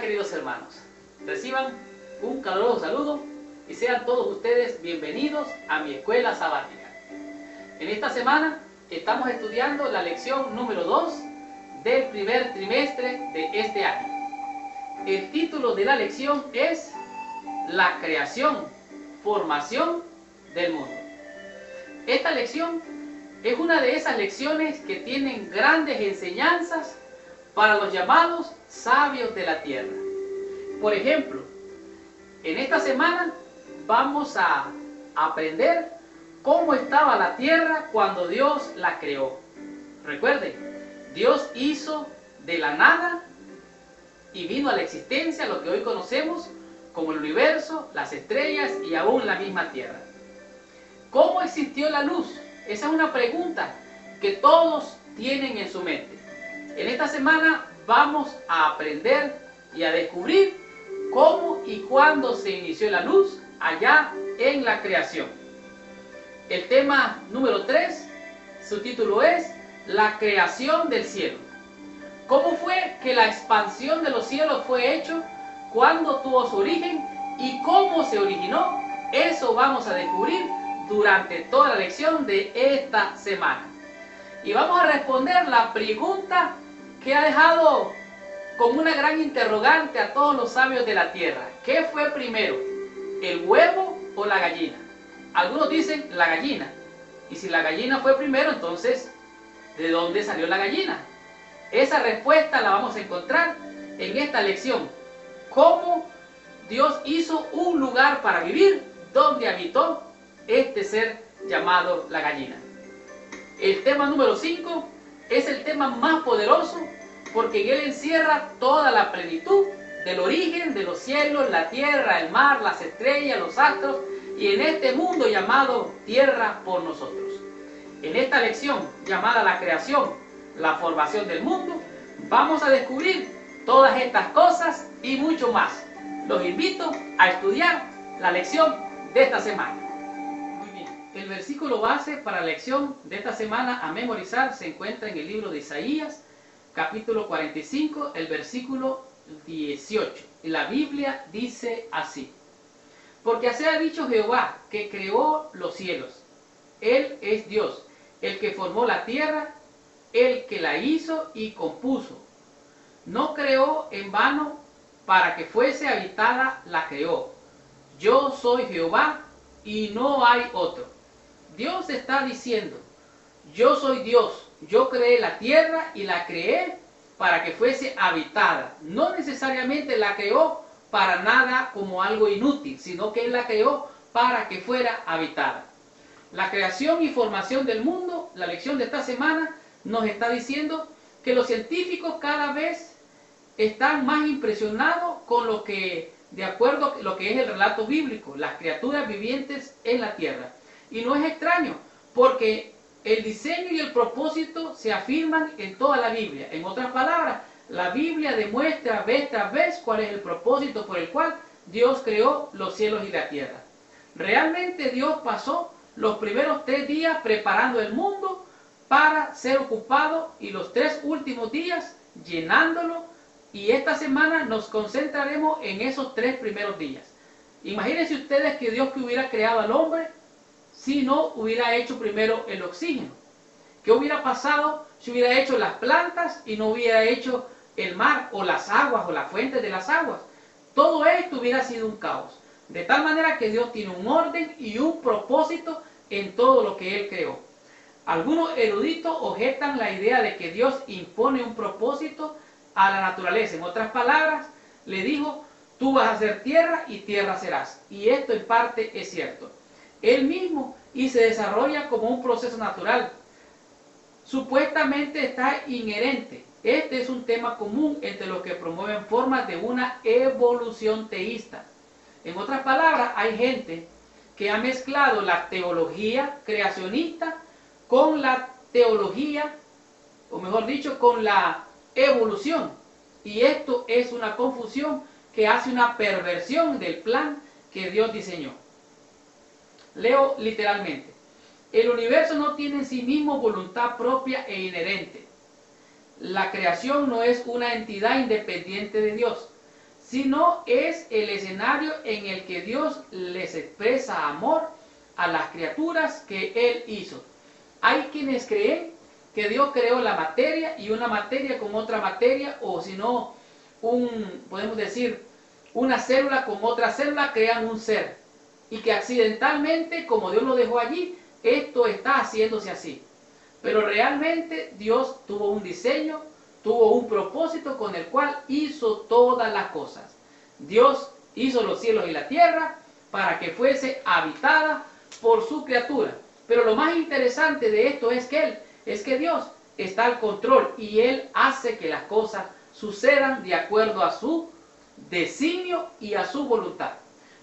queridos hermanos, reciban un caluroso saludo y sean todos ustedes bienvenidos a mi escuela sabática. En esta semana estamos estudiando la lección número 2 del primer trimestre de este año. El título de la lección es La creación, formación del mundo. Esta lección es una de esas lecciones que tienen grandes enseñanzas para los llamados sabios de la tierra. Por ejemplo, en esta semana vamos a aprender cómo estaba la tierra cuando Dios la creó. Recuerden, Dios hizo de la nada y vino a la existencia lo que hoy conocemos como el universo, las estrellas y aún la misma tierra. ¿Cómo existió la luz? Esa es una pregunta que todos tienen en su mente. En esta semana vamos a aprender y a descubrir cómo y cuándo se inició la luz allá en la creación. El tema número 3, su título es La creación del cielo. ¿Cómo fue que la expansión de los cielos fue hecho? ¿Cuándo tuvo su origen? ¿Y cómo se originó? Eso vamos a descubrir durante toda la lección de esta semana. Y vamos a responder la pregunta que ha dejado como una gran interrogante a todos los sabios de la tierra. ¿Qué fue primero, el huevo o la gallina? Algunos dicen la gallina. Y si la gallina fue primero, entonces, ¿de dónde salió la gallina? Esa respuesta la vamos a encontrar en esta lección. Cómo Dios hizo un lugar para vivir donde habitó este ser llamado la gallina. El tema número 5 es el tema más poderoso porque en él encierra toda la plenitud del origen de los cielos, la tierra, el mar, las estrellas, los astros y en este mundo llamado tierra por nosotros. En esta lección llamada la creación, la formación del mundo, vamos a descubrir todas estas cosas y mucho más. Los invito a estudiar la lección de esta semana. Muy bien, el versículo base para la lección de esta semana a memorizar se encuentra en el libro de Isaías, capítulo 45, el versículo 18. Y la Biblia dice así: Porque así ha dicho Jehová, que creó los cielos. Él es Dios, el que formó la tierra, el que la hizo y compuso. No creó en vano, para que fuese habitada la creó. Yo soy Jehová y no hay otro. Dios está diciendo: yo soy Dios, yo creé la tierra y la creé para que fuese habitada. No necesariamente la creó para nada como algo inútil, sino que Él la creó para que fuera habitada. La creación y formación del mundo, la lección de esta semana, nos está diciendo que los científicos cada vez están más impresionados con lo que, de acuerdo a lo que es el relato bíblico, las criaturas vivientes en la tierra. Y no es extraño, porque el diseño y el propósito se afirman en toda la Biblia. En otras palabras, la Biblia demuestra vez tras vez cuál es el propósito por el cual Dios creó los cielos y la tierra. Realmente Dios pasó los primeros 3 días preparando el mundo para ser ocupado y los 3 últimos días llenándolo. Y esta semana nos concentraremos en esos 3 primeros días. Imagínense ustedes que Dios que hubiera creado al hombre si no hubiera hecho primero el oxígeno. ¿Qué hubiera pasado si hubiera hecho las plantas y no hubiera hecho el mar o las aguas o las fuentes de las aguas? Todo esto hubiera sido un caos. De tal manera que Dios tiene un orden y un propósito en todo lo que Él creó. Algunos eruditos objetan la idea de que Dios impone un propósito a la naturaleza. En otras palabras, le dijo: tú vas a ser tierra y tierra serás. Y esto en parte es cierto. Él mismo y se desarrolla como un proceso natural. Supuestamente está inherente. Este es un tema común entre los que promueven formas de una evolución teísta. En otras palabras, hay gente que ha mezclado la teología creacionista con la teología, o mejor dicho, con la evolución. Y esto es una confusión que hace una perversión del plan que Dios diseñó. Leo literalmente: el universo no tiene en sí mismo voluntad propia e inherente. La creación no es una entidad independiente de Dios, sino es el escenario en el que Dios les expresa amor a las criaturas que Él hizo. Hay quienes creen que Dios creó la materia y una materia con otra materia, o si no, podemos decir, una célula con otra célula crean un ser. Y que accidentalmente, como Dios lo dejó allí, esto está haciéndose así. Pero realmente Dios tuvo un diseño, tuvo un propósito con el cual hizo todas las cosas. Dios hizo los cielos y la tierra para que fuese habitada por su criatura. Pero lo más interesante de esto es que Dios está al control y Él hace que las cosas sucedan de acuerdo a su designio y a su voluntad.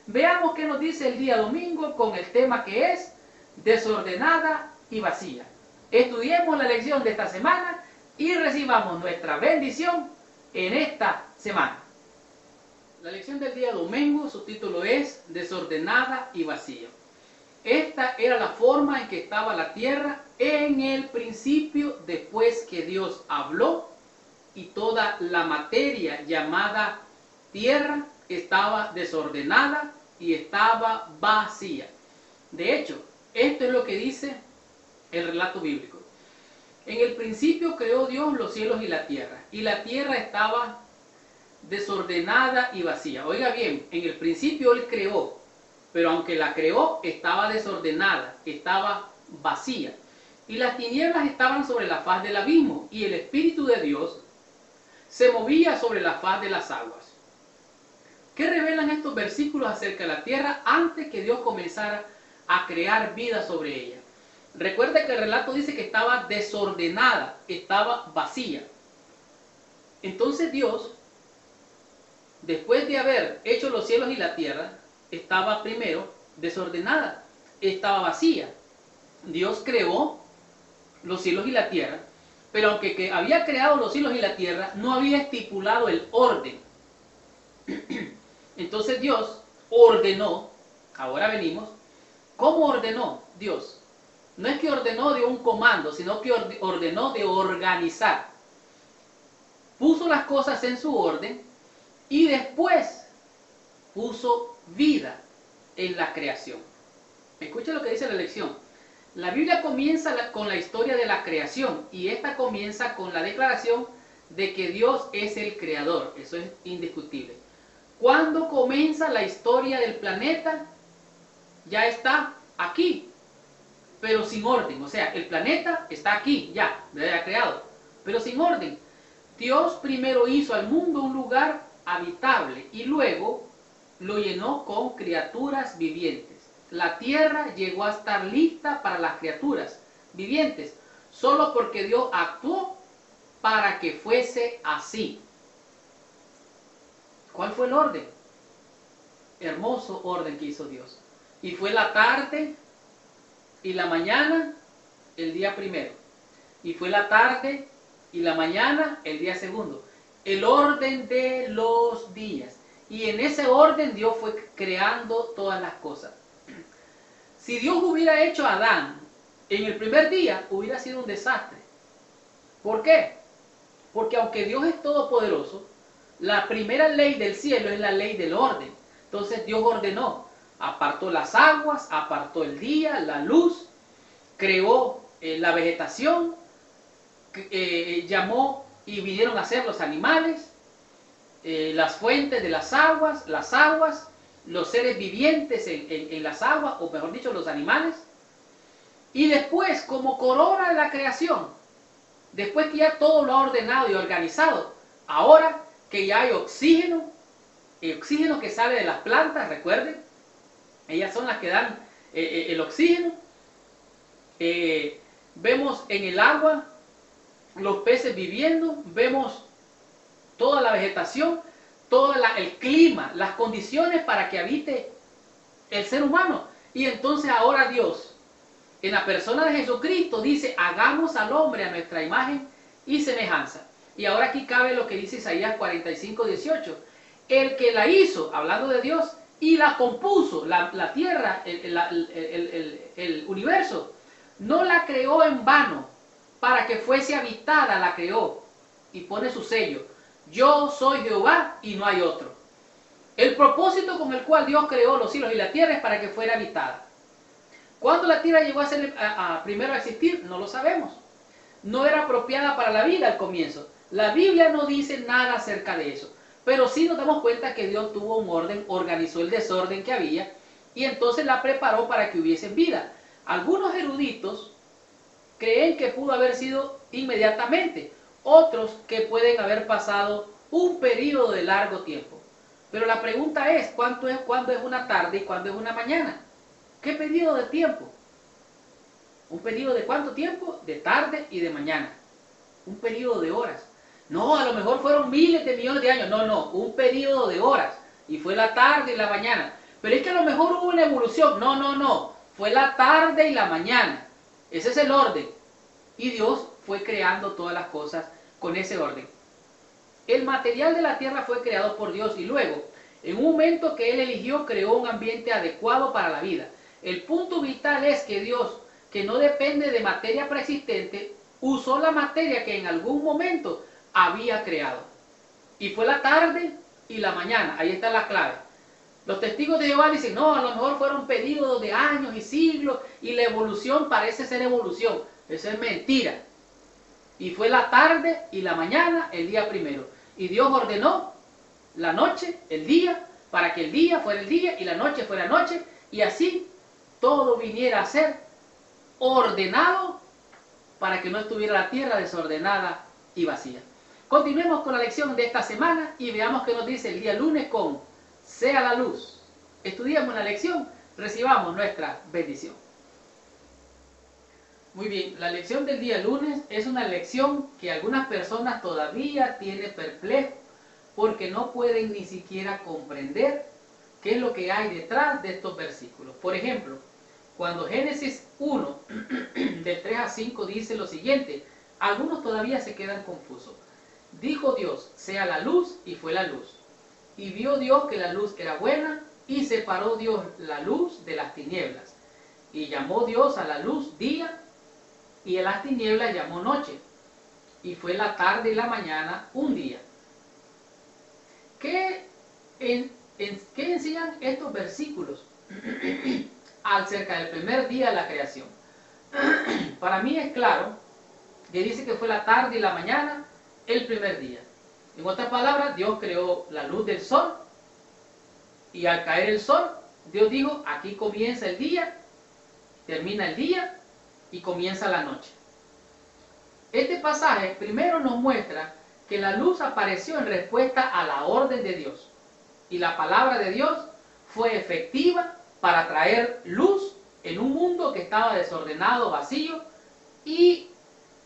Veamos qué nos dice el día domingo con el tema que es desordenada y vacía. Estudiemos la lección de esta semana y recibamos nuestra bendición en esta semana. La lección del día domingo, su título es desordenada y vacía. Esta era la forma en que estaba la tierra en el principio, después que Dios habló y toda la materia llamada tierra estaba desordenada y estaba vacía. De hecho, esto es lo que dice el relato bíblico. En el principio creó Dios los cielos y la tierra estaba desordenada y vacía. Oiga bien, en el principio Él creó, pero aunque la creó, estaba desordenada, estaba vacía. Y las tinieblas estaban sobre la faz del abismo, y el Espíritu de Dios se movía sobre la faz de las aguas. ¿Qué revelan estos versículos acerca de la tierra antes que Dios comenzara a crear vida sobre ella? Recuerda que el relato dice que estaba desordenada, estaba vacía. Entonces Dios, después de haber hecho los cielos y la tierra, estaba primero desordenada, estaba vacía. Dios creó los cielos y la tierra, pero aunque había creado los cielos y la tierra, no había estipulado el orden. Entonces Dios ordenó, ahora venimos, ¿cómo ordenó Dios? No es que ordenó de un comando, sino que ordenó de organizar. Puso las cosas en su orden y después puso vida en la creación. Escucha lo que dice la lección. La Biblia comienza con la historia de la creación y esta comienza con la declaración de que Dios es el creador. Eso es indiscutible. Cuando comienza la historia del planeta, ya está aquí, pero sin orden. O sea, el planeta está aquí, ya creado, pero sin orden. Dios primero hizo al mundo un lugar habitable y luego lo llenó con criaturas vivientes. La tierra llegó a estar lista para las criaturas vivientes, solo porque Dios actuó para que fuese así. ¿Cuál fue el orden? Hermoso orden que hizo Dios. Y fue la tarde y la mañana el día primero. Y fue la tarde y la mañana el día segundo. El orden de los días. Y en ese orden Dios fue creando todas las cosas. Si Dios hubiera hecho a Adán en el primer día, hubiera sido un desastre. ¿Por qué? Porque aunque Dios es todopoderoso, la primera ley del cielo es la ley del orden. Entonces Dios ordenó, apartó las aguas, apartó el día, la luz, creó la vegetación, llamó y vinieron a ser los animales, las fuentes de las aguas, los seres vivientes en las aguas, o mejor dicho, los animales. Y después, como corona de la creación, después que ya todo lo ha ordenado y organizado, ahora que ya hay oxígeno, el oxígeno que sale de las plantas, recuerden, ellas son las que dan el oxígeno. Vemos en el agua los peces viviendo, vemos toda la vegetación, todo el clima, las condiciones para que habite el ser humano. Y entonces ahora Dios, en la persona de Jesucristo, dice, hagamos al hombre a nuestra imagen y semejanza. Y ahora aquí cabe lo que dice Isaías 45:18. El que la hizo, hablando de Dios, y la compuso, la tierra, el universo, no la creó en vano, para que fuese habitada la creó. Y pone su sello. Yo soy Jehová y no hay otro. El propósito con el cual Dios creó los cielos y la tierra es para que fuera habitada. ¿Cuándo la tierra llegó primero a existir? No lo sabemos. No era apropiada para la vida al comienzo. La Biblia no dice nada acerca de eso. Pero sí nos damos cuenta que Dios tuvo un orden, organizó el desorden que había y entonces la preparó para que hubiese vida. Algunos eruditos creen que pudo haber sido inmediatamente. Otros que pueden haber pasado un periodo de largo tiempo. Pero la pregunta es, ¿cuándo es una tarde y cuándo es una mañana? ¿Qué periodo de tiempo? ¿Un periodo de cuánto tiempo? De tarde y de mañana. Un periodo de horas. No, a lo mejor fueron miles de millones de años. No, un periodo de horas. Y fue la tarde y la mañana. Pero es que a lo mejor hubo una evolución. No. Fue la tarde y la mañana. Ese es el orden. Y Dios fue creando todas las cosas con ese orden. El material de la tierra fue creado por Dios y luego, en un momento que Él eligió, creó un ambiente adecuado para la vida. El punto vital es que Dios, que no depende de materia preexistente, usó la materia que en algún momento había creado. Y fue la tarde y la mañana. Ahí está la clave. Los testigos de Jehová dicen, no, a lo mejor fueron periodos de años y siglos y la evolución parece ser evolución. Eso es mentira. Y fue la tarde y la mañana el día primero. Y Dios ordenó la noche, el día, para que el día fuera el día y la noche fuera noche. Y así todo viniera a ser ordenado para que no estuviera la tierra desordenada y vacía. Continuemos con la lección de esta semana y veamos qué nos dice el día lunes con sea la luz. Estudiamos la lección, recibamos nuestra bendición. Muy bien, la lección del día lunes es una lección que algunas personas todavía tienen perplejo porque no pueden ni siquiera comprender qué es lo que hay detrás de estos versículos. Por ejemplo, cuando Génesis 1, del 3 a 5 dice lo siguiente, algunos todavía se quedan confusos. Dijo Dios, sea la luz, y fue la luz. Y vio Dios que la luz era buena, y separó Dios la luz de las tinieblas. Y llamó Dios a la luz día, y a las tinieblas llamó noche. Y fue la tarde y la mañana un día. ¿Qué enseñan estos versículos acerca del primer día de la creación? Para mí es claro que dice que fue la tarde y la mañana el primer día. En otras palabras, Dios creó la luz del sol y al caer el sol, Dios dijo, aquí comienza el día, termina el día y comienza la noche. Este pasaje primero nos muestra que la luz apareció en respuesta a la orden de Dios y la palabra de Dios fue efectiva para traer luz en un mundo que estaba desordenado, vacío y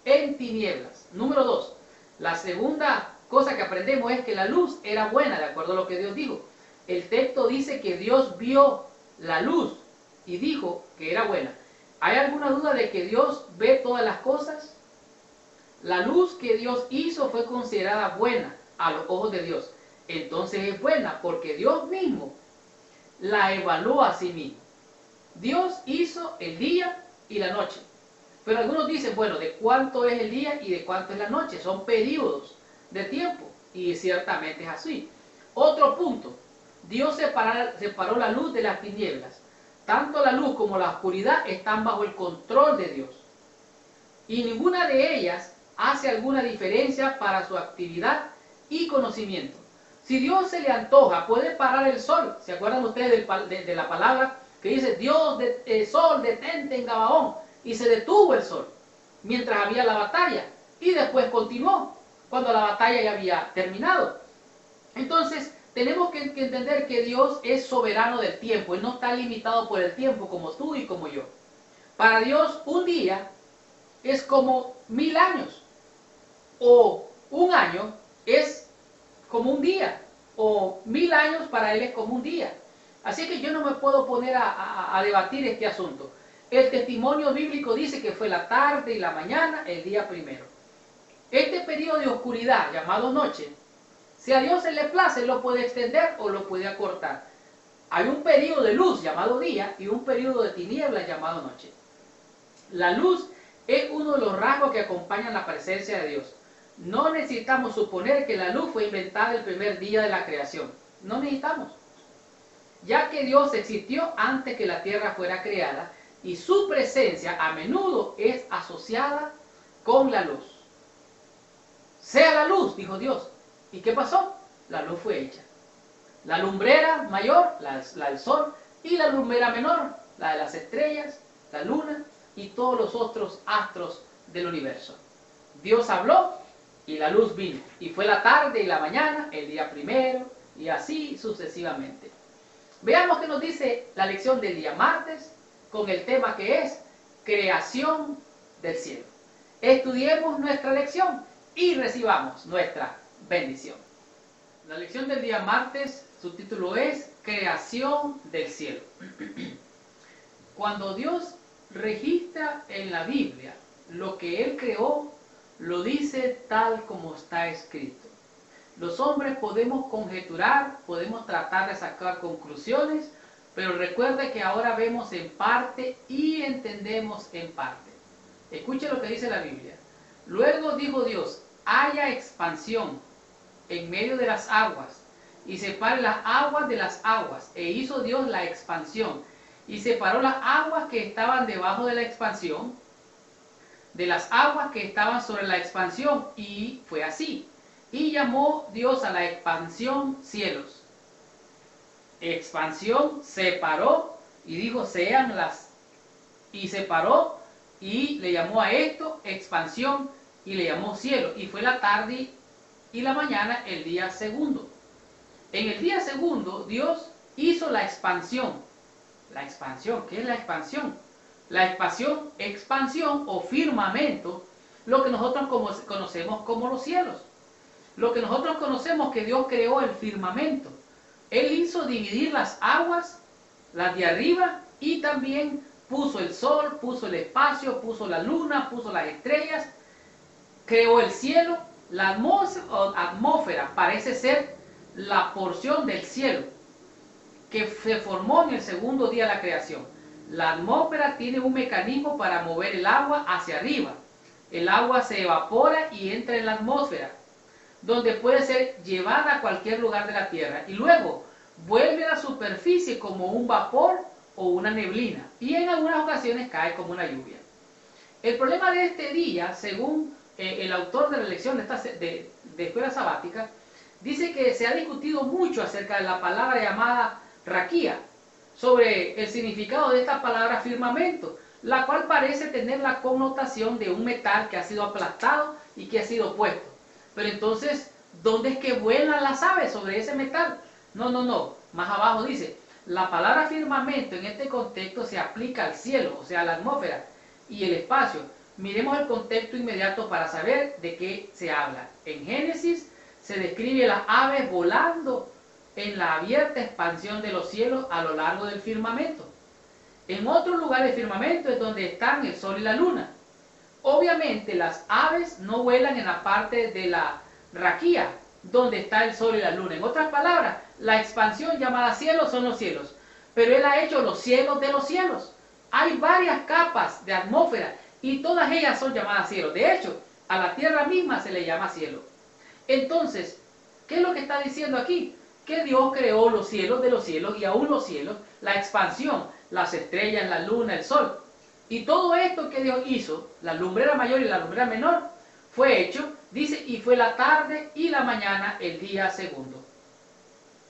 en tinieblas. Número 2, la segunda cosa que aprendemos es que la luz era buena, de acuerdo a lo que Dios dijo. El texto dice que Dios vio la luz y dijo que era buena. ¿Hay alguna duda de que Dios ve todas las cosas? La luz que Dios hizo fue considerada buena a los ojos de Dios. Entonces es buena porque Dios mismo la evaluó a sí mismo. Dios hizo el día y la noche. Pero algunos dicen, bueno, ¿de cuánto es el día y de cuánto es la noche? Son periodos de tiempo. Y ciertamente es así. Otro punto. Dios separó la luz de las tinieblas. Tanto la luz como la oscuridad están bajo el control de Dios. Y ninguna de ellas hace alguna diferencia para su actividad y conocimiento. Si Dios se le antoja, puede parar el sol. ¿Se acuerdan ustedes de la palabra que dice, Dios, sol, detente en Gabaón? Y se detuvo el sol mientras había la batalla. Y después continuó cuando la batalla ya había terminado. Entonces, tenemos que entender que Dios es soberano del tiempo. Él no está limitado por el tiempo como tú y como yo. Para Dios, un día es como 1000 años. O un año es como un día. O 1000 años para Él es como un día. Así que yo no me puedo poner a debatir este asunto. El testimonio bíblico dice que fue la tarde y la mañana el día primero. Este periodo de oscuridad llamado noche, si a Dios se le place, lo puede extender o lo puede acortar. Hay un periodo de luz llamado día y un periodo de tinieblas llamado noche. La luz es uno de los rasgos que acompañan la presencia de Dios. No necesitamos suponer que la luz fue inventada el primer día de la creación. No necesitamos. ya que Dios existió antes que la tierra fuera creada y su presencia a menudo es asociada con la luz. Sea la luz, dijo Dios. ¿Y qué pasó? La luz fue hecha. La lumbrera mayor, la del sol, y la lumbrera menor, la de las estrellas, la luna y todos los otros astros del universo. Dios habló y la luz vino. Y fue la tarde y la mañana, el día primero, y así sucesivamente. Veamos qué nos dice la lección del día martes con el tema que es creación del cielo. Estudiemos nuestra lección y recibamos nuestra bendición. La lección del día martes, su título es creación del cielo. Cuando Dios registra en la Biblia lo que Él creó, lo dice tal como está escrito. Los hombres podemos conjeturar, podemos tratar de sacar conclusiones, pero recuerde que ahora vemos en parte y entendemos en parte. Escuche lo que dice la Biblia. Luego dijo Dios, haya expansión en medio de las aguas, y separe las aguas de las aguas. E hizo Dios la expansión, y separó las aguas que estaban debajo de la expansión, de las aguas que estaban sobre la expansión, y fue así. Y llamó Dios a la expansión cielos. Expansión, separó, y dijo sean las, y separó, y le llamó a esto expansión, y le llamó cielo, y fue la tarde y la mañana el día segundo. En el día segundo Dios hizo la expansión. La expansión, ¿qué es la expansión? La expansión o firmamento, lo que nosotros conocemos como los cielos. Lo que nosotros conocemos que Dios creó el firmamento. Él hizo dividir las aguas, las de arriba, y también puso el sol, puso el espacio, puso la luna, puso las estrellas, creó el cielo. La atmósfera parece ser la porción del cielo que se formó en el segundo día de la creación. La atmósfera tiene un mecanismo para mover el agua hacia arriba. El agua se evapora y entra en la atmósfera, donde puede ser llevada a cualquier lugar de la tierra y luego vuelve a la superficie como un vapor o una neblina, y en algunas ocasiones cae como una lluvia. El problema de este día, según el autor de la lección de escuela sabática, dice que se ha discutido mucho acerca de la palabra llamada raquía, sobre el significado de esta palabra firmamento, la cual parece tener la connotación de un metal que ha sido aplastado y que ha sido puesto. Pero entonces, ¿dónde es que vuelan las aves sobre ese metal? No. Más abajo dice, la palabra firmamento en este contexto se aplica al cielo, o sea, a la atmósfera y el espacio. Miremos el contexto inmediato para saber de qué se habla. En Génesis se describe las aves volando en la abierta expansión de los cielos a lo largo del firmamento. En otro lugar del firmamento es donde están el sol y la luna. Obviamente las aves no vuelan en la parte de la raquía, donde está el sol y la luna. En otras palabras, la expansión llamada cielo son los cielos, pero Él ha hecho los cielos de los cielos. Hay varias capas de atmósfera y todas ellas son llamadas cielos. De hecho, a la tierra misma se le llama cielo. Entonces, ¿qué es lo que está diciendo aquí? Que Dios creó los cielos de los cielos y aún los cielos, la expansión, las estrellas, la luna, el sol. Y todo esto que Dios hizo, la lumbrera mayor y la lumbrera menor, fue hecho, dice, y fue la tarde y la mañana el día segundo.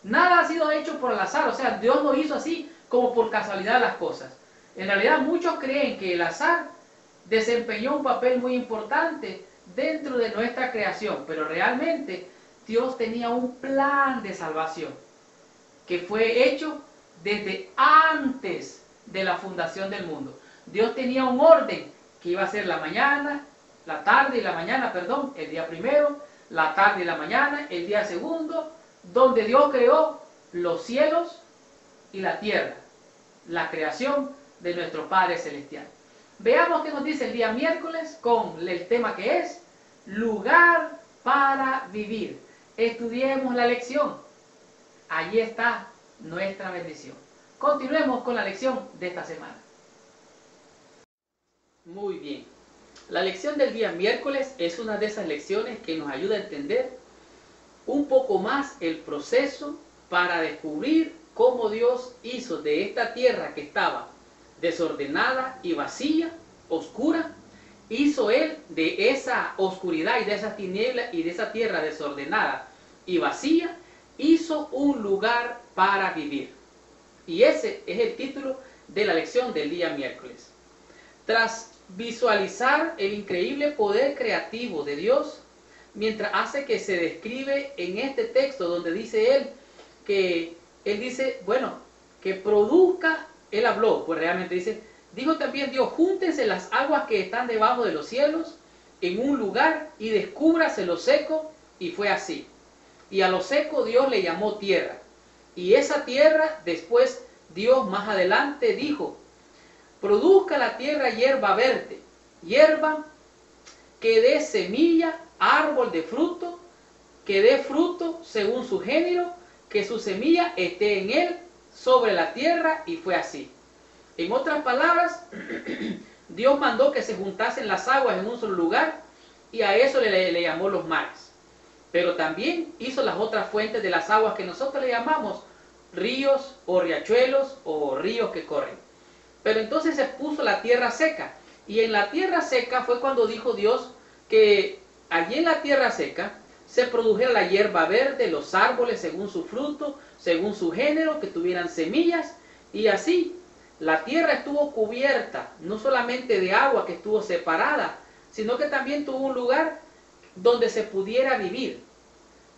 Nada ha sido hecho por el azar, o sea, Dios no hizo así como por casualidad las cosas. En realidad muchos creen que el azar desempeñó un papel muy importante dentro de nuestra creación, pero realmente Dios tenía un plan de salvación que fue hecho desde antes de la fundación del mundo. Dios tenía un orden que iba a ser la mañana, la tarde y la mañana, perdón, el día primero, la tarde y la mañana, el día segundo, donde Dios creó los cielos y la tierra, la creación de nuestro Padre Celestial. Veamos qué nos dice el día miércoles con el tema que es lugar para vivir. Estudiemos la lección. Allí está nuestra bendición. Continuemos con la lección de esta semana. Muy bien. La lección del día miércoles es una de esas lecciones que nos ayuda a entender un poco más el proceso para descubrir cómo Dios hizo de esta tierra que estaba desordenada y vacía, oscura, hizo Él de esa oscuridad y de esa tiniebla y de esa tierra desordenada y vacía, hizo un lugar para vivir. Y ese es el título de la lección del día miércoles. Tras visualizar el increíble poder creativo de Dios, mientras hace que se describe en este texto donde dice Él, que Él dice, bueno, que produzca, Él habló, pues realmente dice, dijo también Dios, júntense las aguas que están debajo de los cielos en un lugar y descúbrase lo seco, y fue así. Y a lo seco Dios le llamó tierra. Y esa tierra, después Dios más adelante dijo, produzca la tierra hierba verde, hierba que dé semilla, árbol de fruto, que dé fruto según su género, que su semilla esté en él, sobre la tierra, y fue así. En otras palabras, Dios mandó que se juntasen las aguas en un solo lugar, y a eso le llamó los mares. Pero también hizo las otras fuentes de las aguas que nosotros le llamamos ríos o riachuelos o ríos que corren. Pero entonces se puso la tierra seca, y en la tierra seca fue cuando dijo Dios que allí en la tierra seca se produjera la hierba verde, los árboles según su fruto, según su género, que tuvieran semillas, y así la tierra estuvo cubierta, no solamente de agua que estuvo separada, sino que también tuvo un lugar donde se pudiera vivir.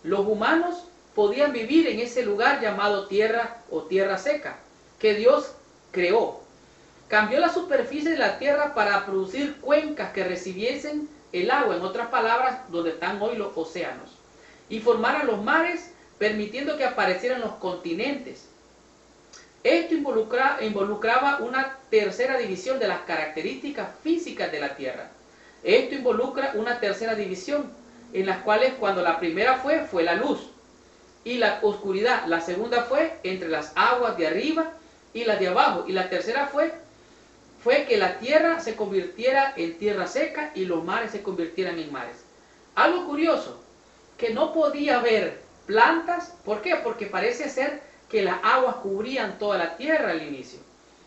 Los humanos podían vivir en ese lugar llamado tierra o tierra seca, que Dios creó. Cambió la superficie de la tierra para producir cuencas que recibiesen el agua, en otras palabras, donde están hoy los océanos, y formaran los mares, permitiendo que aparecieran los continentes. Esto involucraba una tercera división de las características físicas de la tierra. Esto involucra una tercera división, en las cuales cuando la primera fue la luz y la oscuridad, la segunda fue entre las aguas de arriba y las de abajo, y la tercera fue que la tierra se convirtiera en tierra seca y los mares se convirtieran en mares. Algo curioso, que no podía haber plantas. ¿Por qué? Porque parece ser que las aguas cubrían toda la tierra al inicio.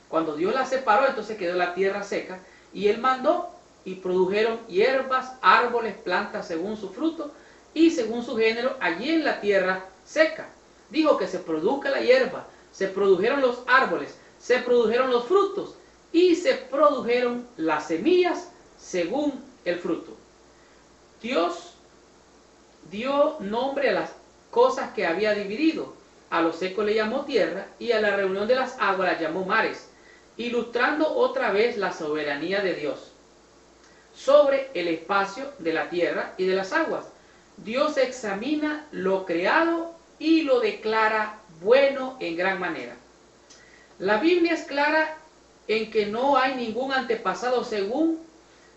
Cuando Dios la separó, entonces quedó la tierra seca, y Él mandó y produjeron hierbas, árboles, plantas según su fruto y según su género allí en la tierra seca. Dijo que se produzca la hierba, se produjeron los árboles, se produjeron los frutos y se produjeron las semillas según el fruto. Dios dio nombre a las cosas que había dividido. A lo seco le llamó tierra y a la reunión de las aguas la llamó mares, ilustrando otra vez la soberanía de Dios sobre el espacio de la tierra y de las aguas. Dios examina lo creado y lo declara bueno en gran manera. La Biblia es clara en que no hay ningún antepasado según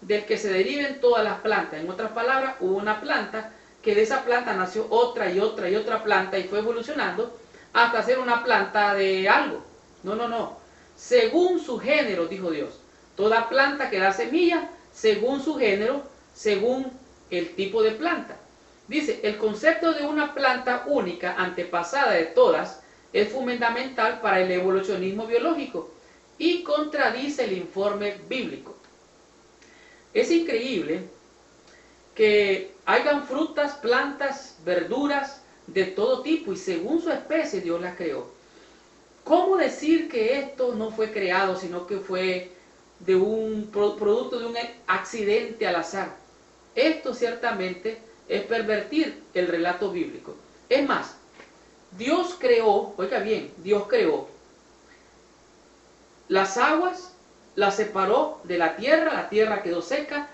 del que se deriven todas las plantas. En otras palabras, hubo una planta que de esa planta nació otra y otra y otra planta y fue evolucionando hasta ser una planta de algo. No. Según su género, dijo Dios. Toda planta que da semilla, según su género, según el tipo de planta. Dice, el concepto de una planta única, antepasada de todas, es fundamental para el evolucionismo biológico y contradice el informe bíblico. Es increíble que hayan frutas, plantas, verduras de todo tipo y según su especie Dios las creó. ¿Cómo decir que esto no fue creado, sino que fue de un producto de un accidente al azar? Esto ciertamente es pervertir el relato bíblico. Es más, Dios creó, oiga bien, Dios creó las aguas, las separó de la tierra quedó seca.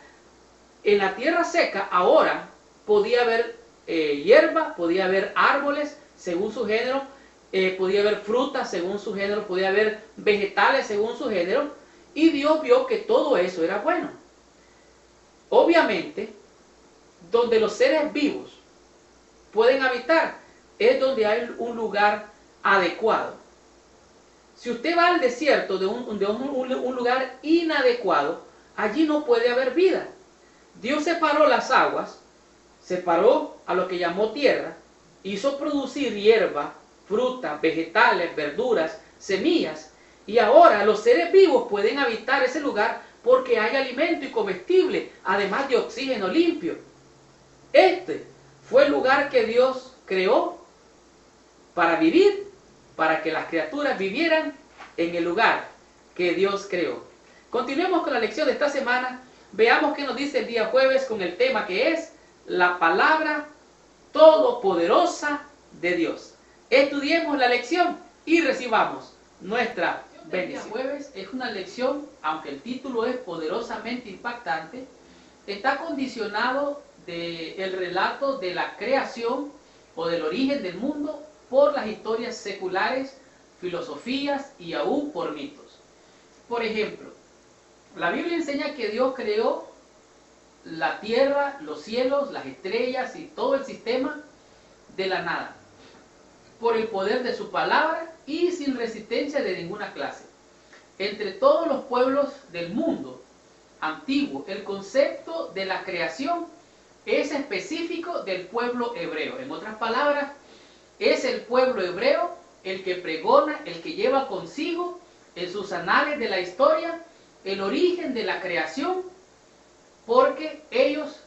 En la tierra seca ahora podía haber hierba, podía haber árboles según su género, podía haber frutas según su género, podía haber vegetales según su género, y Dios vio que todo eso era bueno. Obviamente, donde los seres vivos pueden habitar es donde hay un lugar adecuado. Si usted va al desierto de un lugar inadecuado, allí no puede haber vida. Dios separó las aguas, separó a lo que llamó tierra, hizo producir hierba, frutas, vegetales, verduras, semillas. Y ahora los seres vivos pueden habitar ese lugar porque hay alimento y comestible, además de oxígeno limpio. Este fue el lugar que Dios creó para vivir, para que las criaturas vivieran en el lugar que Dios creó. Continuemos con la lección de esta semana. Veamos qué nos dice el día jueves con el tema que es la palabra todopoderosa de Dios. Estudiemos la lección y recibamos nuestra bendición. El día jueves es una lección, aunque el título es poderosamente impactante, está condicionado del relato de la creación o del origen del mundo por las historias seculares, filosofías y aún por mitos. Por ejemplo, la Biblia enseña que Dios creó la tierra, los cielos, las estrellas y todo el sistema de la nada, por el poder de su palabra y sin resistencia de ninguna clase. Entre todos los pueblos del mundo antiguo, el concepto de la creación es específico del pueblo hebreo. En otras palabras, es el pueblo hebreo el que pregona, el que lleva consigo en sus anales de la historia el origen de la creación, porque ellos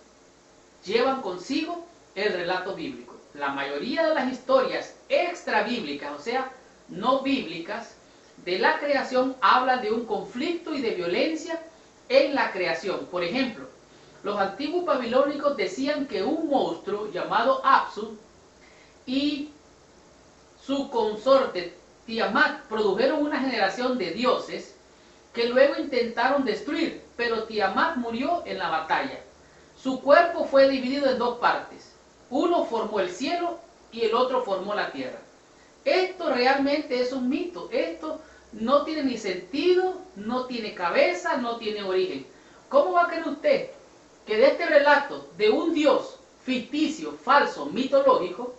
llevan consigo el relato bíblico. La mayoría de las historias extra bíblicas, o sea, no bíblicas, de la creación hablan de un conflicto y de violencia en la creación. Por ejemplo, los antiguos babilónicos decían que un monstruo llamado Apsu y su consorte Tiamat produjeron una generación de dioses que luego intentaron destruir, pero Tiamat murió en la batalla. Su cuerpo fue dividido en dos partes. Uno formó el cielo y el otro formó la tierra. Esto realmente es un mito. Esto no tiene ni sentido, no tiene cabeza, no tiene origen. ¿Cómo va a creer usted que de este relato de un Dios ficticio, falso, mitológico,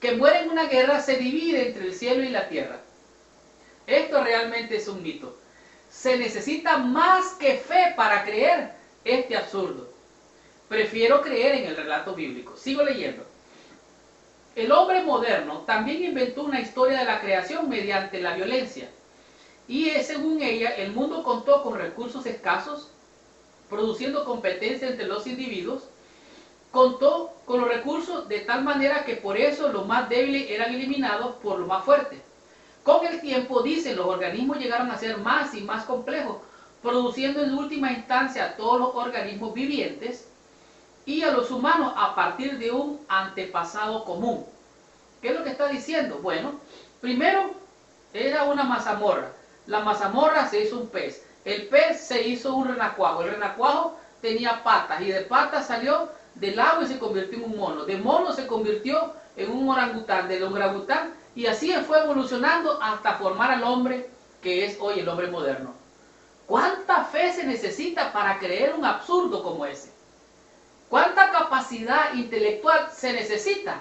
que muere en una guerra, se divide entre el cielo y la tierra? Esto realmente es un mito. Se necesita más que fe para creer este absurdo. Prefiero creer en el relato bíblico. Sigo leyendo. El hombre moderno también inventó una historia de la creación mediante la violencia. Y según ella, el mundo contó con recursos escasos, produciendo competencia entre los individuos. Contó con los recursos de tal manera que por eso los más débiles eran eliminados por los más fuertes. Con el tiempo, dicen, los organismos llegaron a ser más y más complejos, produciendo en última instancia a todos los organismos vivientes y a los humanos a partir de un antepasado común. ¿Qué es lo que está diciendo? Bueno, primero era una mazamorra. La mazamorra se hizo un pez. El pez se hizo un renacuajo. El renacuajo tenía patas y de patas salió del agua y se convirtió en un mono. De mono se convirtió en un orangután. Del orangután, y así fue evolucionando hasta formar al hombre que es hoy el hombre moderno. ¿Cuánta fe se necesita para creer un absurdo como ese? ¿Cuánta capacidad intelectual se necesita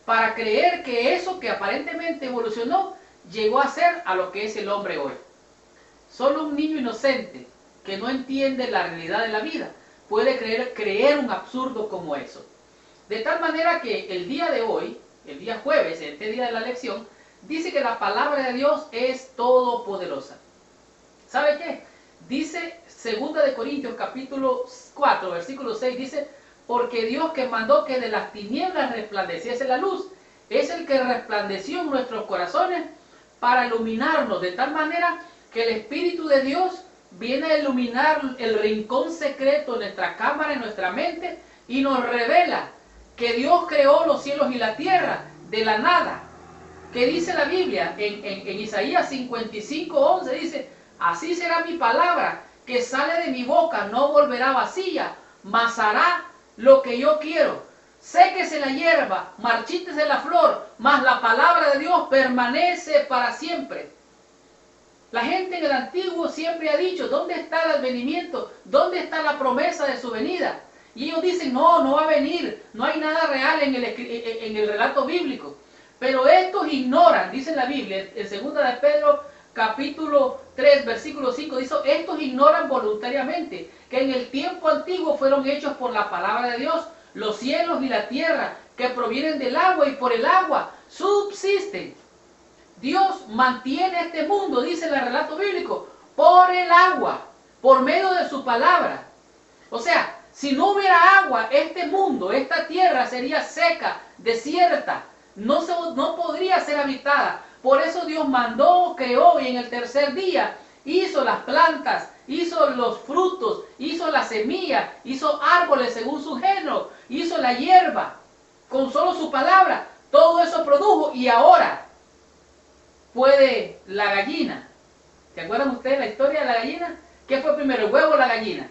para creer que eso que aparentemente evolucionó llegó a ser a lo que es el hombre hoy? Solo un niño inocente que no entiende la realidad de la vida puede creer un absurdo como eso. De tal manera que el día de hoy, el día jueves, este día de la lección, dice que la palabra de Dios es todopoderosa. ¿Sabe qué? Dice 2 de Corintios capítulo 4, versículo 6, dice: porque Dios, que mandó que de las tinieblas resplandeciese la luz, es el que resplandeció en nuestros corazones para iluminarnos, de tal manera que el Espíritu de Dios viene a iluminar el rincón secreto de nuestra cámara, en nuestra mente, y nos revela que Dios creó los cielos y la tierra de la nada. Que dice la Biblia en Isaías 55:11, dice: así será mi palabra que sale de mi boca, no volverá vacía, mas hará lo que yo quiero. Séquese la hierba, marchítese la flor, mas la palabra de Dios permanece para siempre. La gente en el antiguo siempre ha dicho: ¿dónde está el advenimiento? ¿Dónde está la promesa de su venida? Y ellos dicen: no, no va a venir, no hay nada real en el relato bíblico. Pero estos ignoran, dice la Biblia, en 2 de Pedro capítulo 3, versículo 5, dice: estos ignoran voluntariamente que en el tiempo antiguo fueron hechos por la palabra de Dios los cielos y la tierra, que provienen del agua y por el agua subsisten. Dios mantiene este mundo, dice el relato bíblico, por el agua, por medio de su palabra. O sea, si no hubiera agua, este mundo, esta tierra sería seca, desierta, no podría ser habitada. Por eso Dios mandó, creó y en el tercer día hizo las plantas, hizo los frutos, hizo la semilla, hizo árboles según su género, hizo la hierba, con solo su palabra. Todo eso produjo y ahora puede la gallina. ¿Se acuerdan ustedes la historia de la gallina? ¿Qué fue primero, el huevo o la gallina?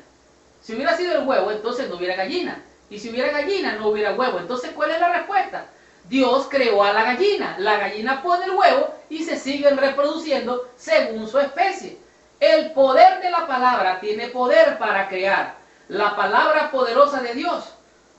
Si hubiera sido el huevo, entonces no hubiera gallina. Y si hubiera gallina, no hubiera huevo. Entonces, ¿cuál es la respuesta? Dios creó a la gallina. La gallina pone el huevo y se siguen reproduciendo según su especie. El poder de la palabra tiene poder para crear. La palabra poderosa de Dios.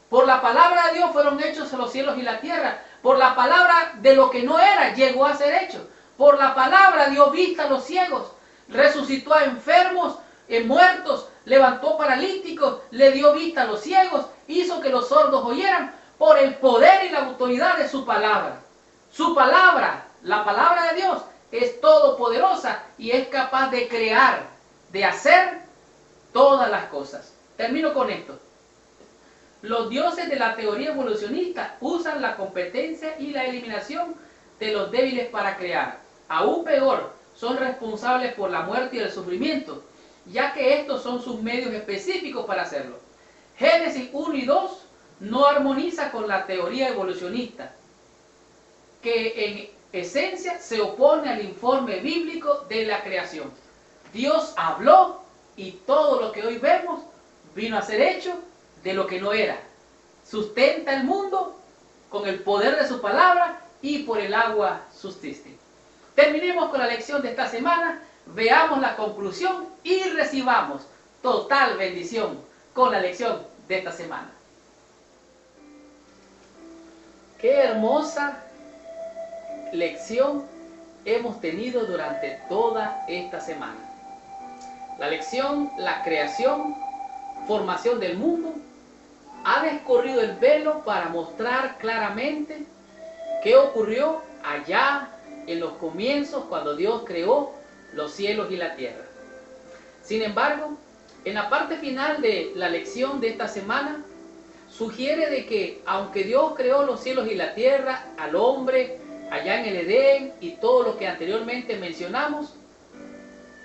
Por la palabra de Dios fueron hechos los cielos y la tierra. Por la palabra de lo que no era, llegó a ser hecho. Por la palabra dio vista a los ciegos. Resucitó a enfermos, muertos, levantó paralíticos, le dio vista a los ciegos, hizo que los sordos oyeran por el poder y la autoridad de su palabra. Su palabra, la palabra de Dios, es todopoderosa y es capaz de crear, de hacer todas las cosas. Termino con esto. Los dioses de la teoría evolucionista usan la competencia y la eliminación de los débiles para crear. Aún peor, son responsables por la muerte y el sufrimiento, ya que estos son sus medios específicos para hacerlo. Génesis 1 y 2 no armoniza con la teoría evolucionista, que en esencia se opone al informe bíblico de la creación. Dios habló y todo lo que hoy vemos vino a ser hecho de lo que no era. Sustenta el mundo con el poder de su palabra y por el agua subsiste. Terminemos con la lección de esta semana, veamos la conclusión y recibamos total bendición con la lección de esta semana. Qué hermosa lección hemos tenido durante toda esta semana. La lección, la creación, formación del mundo, ha descorrido el velo para mostrar claramente qué ocurrió allá en los comienzos cuando Dios creó los cielos y la tierra. Sin embargo, en la parte final de la lección de esta semana, sugiere de que aunque Dios creó los cielos y la tierra, al hombre, allá en el Edén y todo lo que anteriormente mencionamos,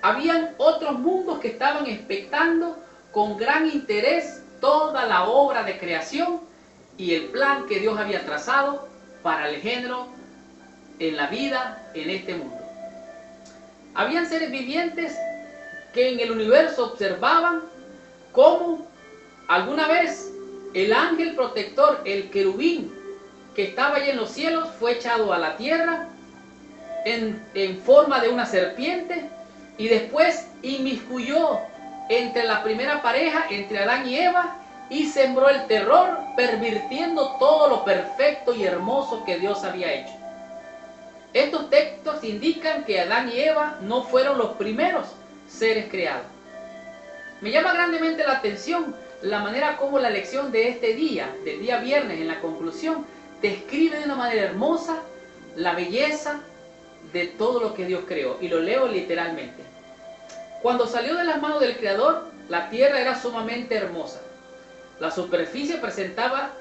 habían otros mundos que estaban expectando con gran interés toda la obra de creación y el plan que Dios había trazado para el género en la vida en este mundo. Habían seres vivientes que en el universo observaban cómo alguna vez el ángel protector, el querubín que estaba allí en los cielos, fue echado a la tierra en forma de una serpiente y después inmiscuyó entre la primera pareja, entre Adán y Eva, y sembró el terror, pervirtiendo todo lo perfecto y hermoso que Dios había hecho. Estos textos indican que Adán y Eva no fueron los primeros seres creados. Me llama grandemente la atención la manera como la lección de este día, del día viernes, en la conclusión, describe de una manera hermosa la belleza de todo lo que Dios creó. Y lo leo literalmente. Cuando salió de las manos del Creador, la tierra era sumamente hermosa. La superficie presentaba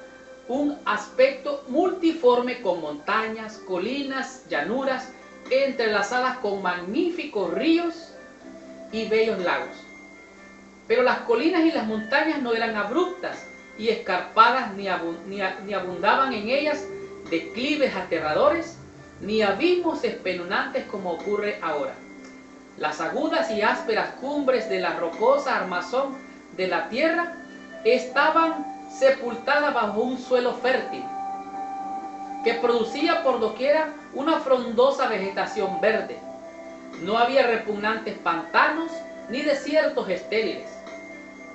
un aspecto multiforme con montañas, colinas, llanuras, entrelazadas con magníficos ríos y bellos lagos. Pero las colinas y las montañas no eran abruptas y escarpadas, ni abundaban en ellas declives aterradores, ni abismos espeluznantes como ocurre ahora. Las agudas y ásperas cumbres de la rocosa armazón de la tierra estaban sepultadas bajo un suelo fértil, que producía por doquiera una frondosa vegetación verde. No había repugnantes pantanos ni desiertos estériles.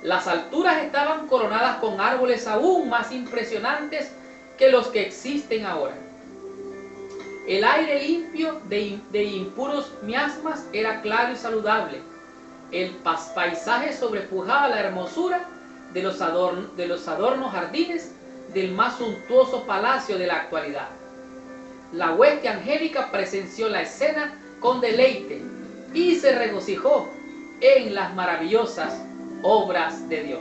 Las alturas estaban coronadas con árboles aún más impresionantes que los que existen ahora. El aire limpio de impuros miasmas era claro y saludable. El paisaje sobrepujaba la hermosura de los adornos jardines del más suntuoso palacio de la actualidad. la hueste angélica presenció la escena con deleite y se regocijó en las maravillosas obras de Dios.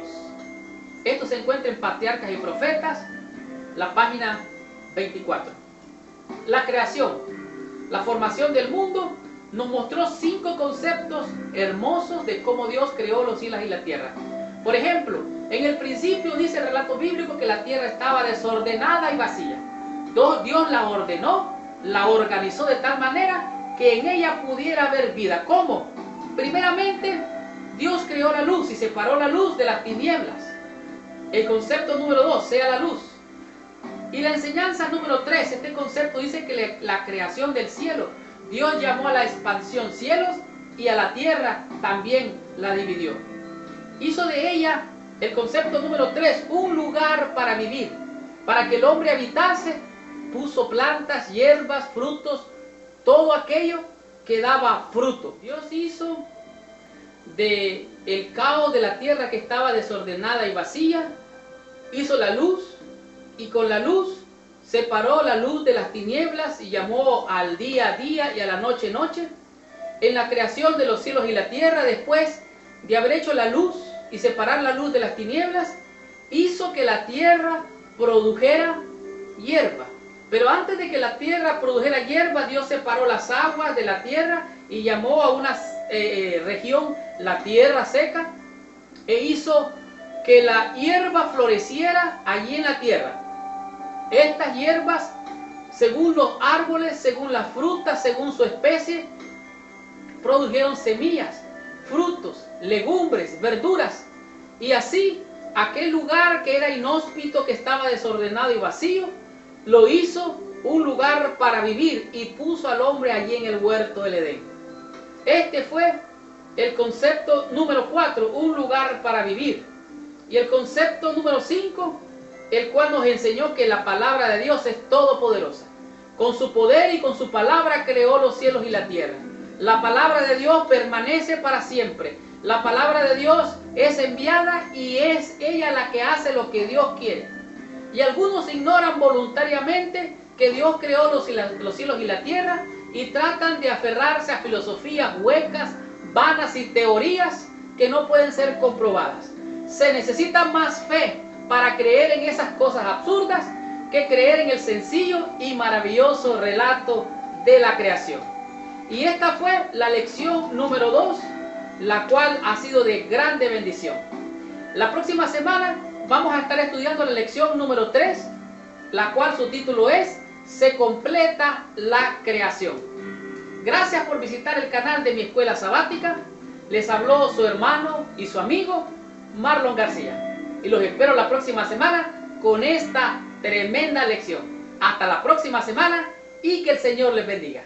Esto se encuentra en Patriarcas y Profetas, la página 24. La creación, la formación del mundo, nos mostró 5 conceptos hermosos de cómo Dios creó los cielos y la tierra. Por ejemplo, en el principio dice el relato bíblico que la tierra estaba desordenada y vacía. Dios la ordenó, la organizó de tal manera que en ella pudiera haber vida. ¿Cómo? Primeramente, Dios creó la luz y separó la luz de las tinieblas. El concepto número 2, sea la luz. Y la enseñanza número 3, este concepto dice que la creación del cielo, Dios llamó a la expansión cielos y a la tierra también la dividió. Hizo de ella, el concepto número 3, un lugar para vivir, para que el hombre habitase. Puso plantas, hierbas, frutos, todo aquello que daba fruto. Dios hizo de el caos de la tierra que estaba desordenada y vacía, hizo la luz, y con la luz separó la luz de las tinieblas y llamó al día día y a la noche noche. En la creación de los cielos y la tierra, después de haber hecho la luz y separar la luz de las tinieblas, hizo que la tierra produjera hierba. Pero antes de que la tierra produjera hierba, Dios separó las aguas de la tierra y llamó a una región la tierra seca, e hizo que la hierba floreciera allí en la tierra. Estas hierbas, según los árboles, según las frutas, según su especie, produjeron semillas, frutos, legumbres, verduras. Y así, aquel lugar que era inhóspito, que estaba desordenado y vacío, lo hizo un lugar para vivir y puso al hombre allí en el huerto del Edén. Este fue el concepto número 4, un lugar para vivir. Y el concepto número 5, el cual nos enseñó que la palabra de Dios es todopoderosa. Con su poder y con su palabra creó los cielos y la tierra. La palabra de Dios permanece para siempre. La palabra de Dios es enviada y es ella la que hace lo que Dios quiere. Y algunos ignoran voluntariamente que Dios creó los cielos y la tierra y tratan de aferrarse a filosofías huecas, vanas y teorías que no pueden ser comprobadas. Se necesita más fe para creer en esas cosas absurdas que creer en el sencillo y maravilloso relato de la creación. Y esta fue la lección número 2, la cual ha sido de grande bendición. La próxima semana vamos a estar estudiando la lección número 3, la cual su título es Se completa la creación. Gracias por visitar el canal de mi escuela sabática. Les habló su hermano y su amigo Marlon García. Y los espero la próxima semana con esta tremenda lección. Hasta la próxima semana y que el Señor les bendiga.